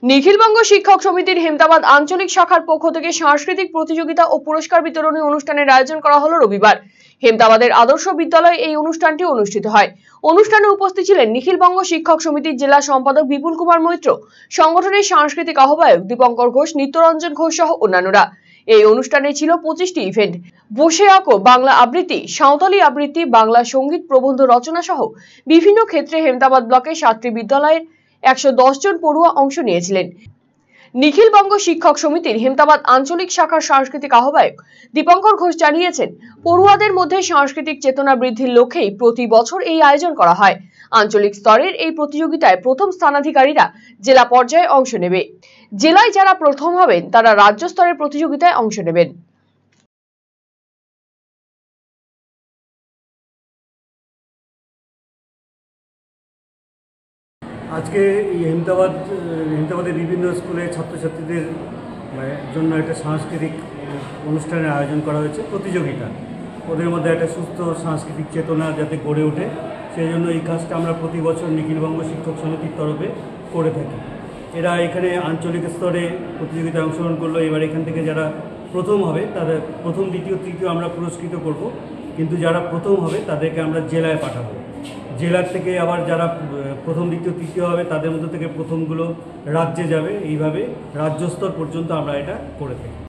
নিখিলবঙ্গ শিক্ষক সমিতির হেমতাবাদ আঞ্চলিক শাখার পক্ষ থেকে সাংস্কৃতিক প্রতিযোগিতা ও পুরস্কার বিতরণী অনুষ্ঠানের আয়োজন করা হলো রবিবার। হেমতাবাদের আদর্শ বিদ্যালয়ে এই অনুষ্ঠানটি অনুষ্ঠিত হয়। অনুষ্ঠানে উপস্থিত ছিলেন নিখিলবঙ্গ শিক্ষক সমিতির জেলা সম্পাদক বিপুল কুমার মৈত্র, সংগঠনের সাংস্কৃতিক আহ্বায়ক দীপঙ্কর ঘোষ, নিত্যরঞ্জন ঘোষ সহ অন্যান্যরা। এই অনুষ্ঠানে ছিল 25টি ইভেন্ট। বসে আঁকো বাংলা আবৃত্তি, সাঁওতালি আবৃত্তি, বাংলা সঙ্গীত, প্রবন্ধ রচনা সহ বিভিন্ন ক্ষেত্রে হেমতাবাদ ব্লকের 7টি বিদ্যালয়ের 110 জন পড়ুয়া অংশ নিয়েছিলেন। নিখিলবঙ্গ শিক্ষক সমিতির হেমতাবাদ আঞ্চলিক শাখার সাংস্কৃতিক আহ্বায়ক দীপঙ্কর ঘোষ জানিয়েছেন, পড়ুয়াদের মধ্যে সাংস্কৃতিক চেতনা বৃদ্ধির লক্ষ্যেই প্রতি বছর এই আয়োজন করা হয়। আঞ্চলিক স্তরের এই প্রতিযোগিতায় প্রথম স্থানাধিকারীরা জেলা পর্যায়ে অংশ নেবে। জেলায় যারা প্রথম হবেন তারা রাজ্য স্তরের প্রতিযোগিতায় অংশ নেবেন। আজকে এই হেমতাবাদের বিভিন্ন স্কুলের ছাত্রছাত্রীদের জন্য একটা সাংস্কৃতিক অনুষ্ঠানের আয়োজন করা হয়েছে, প্রতিযোগিতা। ওদের মধ্যে একটা সুস্থ সাংস্কৃতিক চেতনা যাতে গড়ে ওঠে, সেই জন্য এই কাজটা আমরা প্রতি বছর নিখিলবঙ্গ শিক্ষক সমিতির তরফে করে থাকি। এরা এখানে আঞ্চলিক স্তরে প্রতিযোগিতায় অংশগ্রহণ করলো। এবার এখান থেকে যারা প্রথম হবে তাদের প্রথম, দ্বিতীয়, তৃতীয় আমরা পুরস্কৃত করব, কিন্তু যারা প্রথম হবে তাদেরকে আমরা জেলায় পাঠাবো। জেলার থেকে আবার যারা প্রথম, দ্বিতীয়, তৃতীয় হবে তাদের মধ্যে থেকে প্রথমগুলো রাজ্যে যাবে। এইভাবে রাজ্য স্তর পর্যন্ত আমরা এটা করে থাকি।